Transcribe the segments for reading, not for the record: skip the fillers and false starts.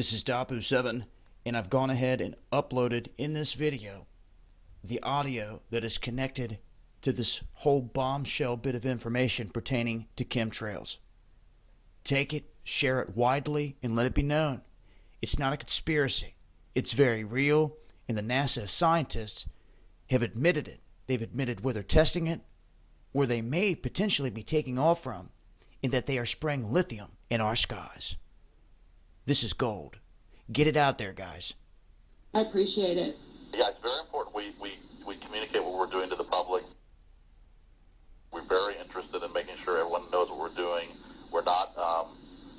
This is Dapu7, and I've gone ahead and uploaded in this video the audio that is connected to this whole bombshell bit of information pertaining to chemtrails. Take it, share it widely, and let it be known. It's not a conspiracy. It's very real, and the NASA scientists have admitted it. They've admitted where they're testing it, where they may potentially be taking off from, and that they are spraying lithium in our skies. This is gold. Get it out there, guys. I appreciate it. Yeah, it's very important we communicate what we're doing to the public. We're very interested in making sure everyone knows what we're doing. We're not,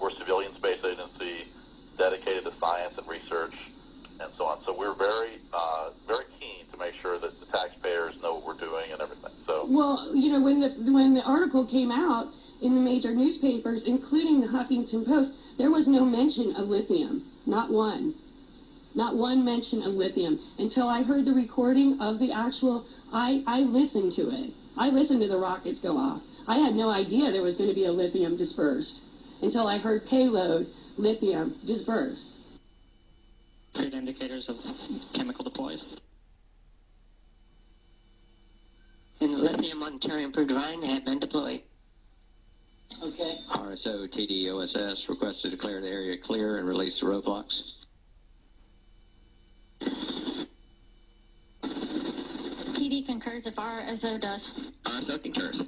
we're a civilian space agency dedicated to science and research and so on. So we're very keen to make sure that the taxpayers know what we're doing and everything. So, well, you know, when the article came out in the major newspapers, including the Huffington Post, there was no mention of lithium. Not one. Not one mention of lithium. Until I heard the recording of the actual, I listened to it. I listened to the rockets go off. I had no idea there was going to be a lithium dispersed until I heard payload lithium dispersed. Great indicators of chemical deploys. And lithium on carrier improved line had been deployed. Okay. RSO TDOSS requests to declare the area clear and release the roadblocks. TD concurs if RSO does. RSO concurs.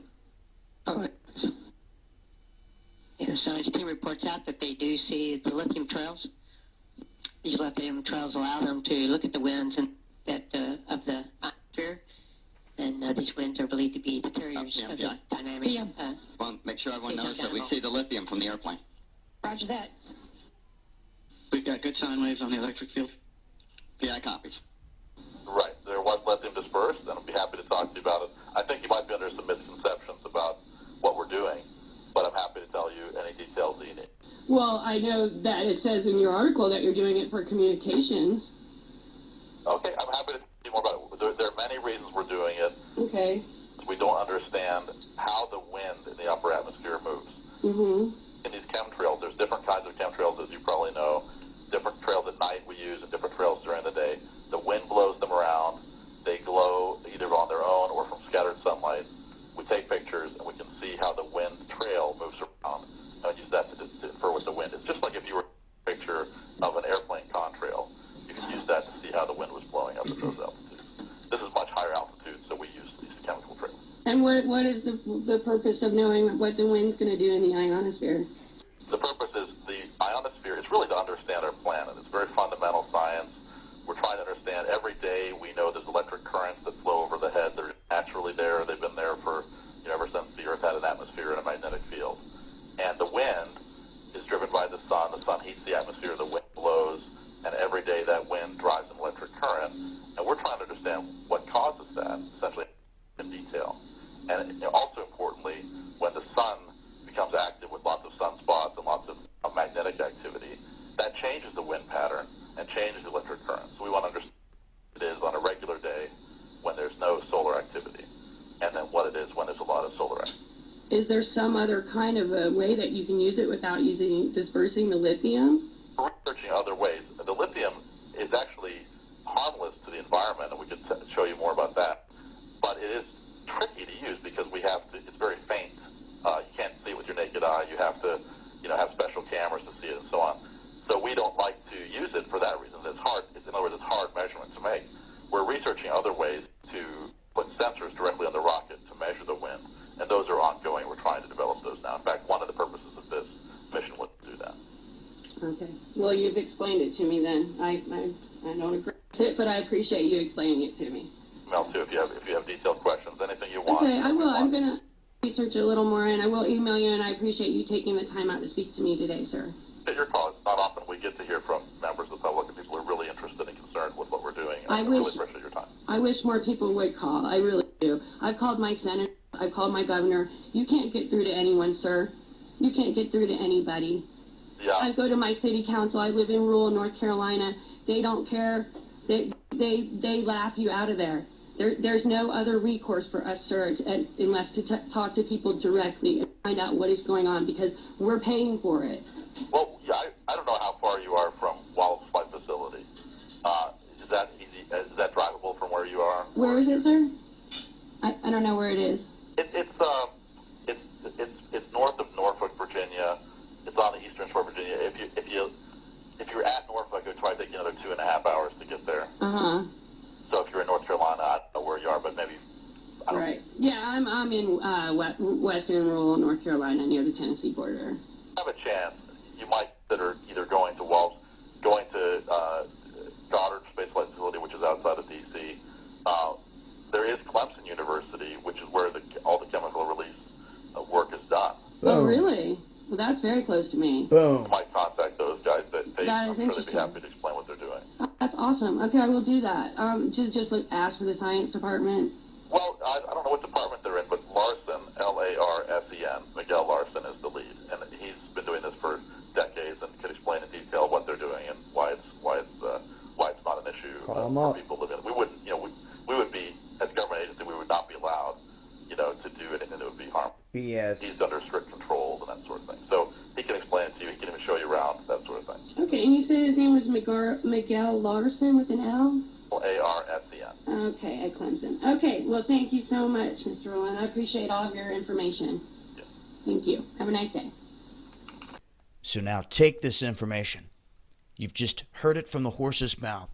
Oh, Yeah, science team reports out that they do see the lithium trails. These lithium trails allow them to look at the winds and that of the atmosphere, and these winds are believed to be the carriers of the dynamic. Well, make sure everyone knows that we see the lithium from the airplane. Roger that. We've got good sine waves on the electric field. PI copies. right, there was lithium dispersed, and I'd be happy to talk to you about it. I think you might be under some misconceptions about what we're doing, but I'm happy to tell you any details that you need. Well, I know that it says in your article that you're doing it for communications. Okay, I'm happy to tell you more about it. There are many reasons we're doing it. Okay. We don't understand how the wind in the upper atmosphere moves. Mm-hmm. In these chemtrails, there's different kinds of chemtrails, as you probably know. Different trails at night we use and different trails during the day. The wind blows them around. They glow either on their own or from scattered sunlight. We take pictures and we can see how the wind trail moves around and use that to infer what the wind is. Just like if you were a picture of an airplane contrail, you can use that to see how the wind was blowing up at those altitudes. This is much higher altitude, so we use these chemical trails. And what is the purpose of knowing what the wind's going to do in the ionosphere? The purpose is the ionosphere is really to understand our planet. It's very fundamental science. We're trying to understand every day. We know there's electric currents that flow over the head. They're naturally there. They've been there for, ever since the Earth had an atmosphere and a magnetic field. And the wind is driven by the sun. The sun heats the atmosphere. The wind blows. And every day that wind drives an electric current. And we're trying to understand what causes that, essentially, in detail. And also importantly, when the sun becomes active with lots of sunspots and lots of magnetic activity, that changes the wind pattern and changes the electric current. So we want to understand what it is on a regular day when there's no solar activity, and then what it is when there's a lot of solar activity. Is there some other kind of a way that you can use it without dispersing the lithium? We're researching other ways. The lithium is actually harmless to the environment, and we could show you more about that. But it is tricky to use because it's very faint. You can't see it with your naked eye. You have to, have special cameras to see it and so on. So we don't like to use it for that reason. It's hard. In other words, it's hard measurement to make. We're researching other ways to put sensors directly on the rocket to measure the wind, and those are ongoing. We're trying to develop those now. In fact, one of the purposes of this mission was to do that. Okay. Well, you've explained it to me then. I don't agree with it, but I appreciate you explaining it to me. Mel, too, if you have detailed questions, anything you want. Okay, I will. I'm going to research a little more, and I will email you, and I appreciate you taking the time out to speak to me today, sir. Your call. It's not often we get to hear from members of the public and people who are really interested and concerned with what we're doing. And I really appreciate your time. I wish more people would call. I really do. I've called my senator. I've called my governor. You can't get through to anyone, sir. You can't get through to anybody. Yeah. I go to my city council. I live in rural North Carolina. They don't care. They laugh you out of there. There's no other recourse for us, sir, unless to talk to people directly and find out what is going on, because we're paying for it. Well, yeah, I don't know how far you are from Where is it, sir? I don't know where it is. It's north of Norfolk, Virginia. It's on the eastern shore of Virginia. If you're at Norfolk, it would probably take you another 2.5 hours to get there. So if you're in North Carolina, I don't know where you are, but maybe. Right. Yeah, I'm in western rural North Carolina near the Tennessee border. Have a chance. You might consider either going to Goddard Space Flight Facility, which is outside of D.C. There is Clemson University, which is where all the chemical release work is done. Boom. Oh, really? Well, that's very close to me. Boom. You might contact those guys. That is I'm sure interesting. they'd be happy to explain what they're doing. That's awesome. Okay, I will do that. Just ask for the science department. Well, I don't know what department they're in, but Larson, Larsen, Miguel Larson is the lead, and he's been doing this for decades and can explain in detail what they're doing and why it's not an issue for people living. We wouldn't, we would be, as a government agency, we would not be allowed, to do anything that would be harmful. BS. He's under strict controls and that sort of thing. So he can explain it to you. He can even show you around, that sort of thing. Okay, and you said his name was Miguel Larson with an L? Larsen. Okay, at Clemson. Okay, well, thank you so much, Mr. Rowan. I appreciate all of your information. Yeah. Thank you. Have a nice day. So now take this information. You've just heard it from the horse's mouth.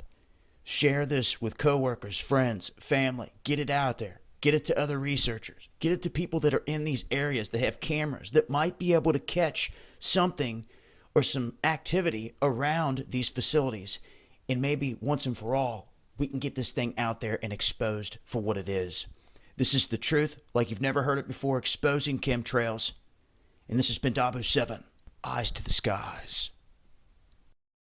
Share this with coworkers, friends, family. Get it out there. Get it to other researchers. Get it to people that are in these areas that have cameras that might be able to catch something or some activity around these facilities. And maybe once and for all, we can get this thing out there and exposed for what it is. This is the truth, like you've never heard it before, exposing chemtrails. And this has been Dabu 7, Eyes to the Skies.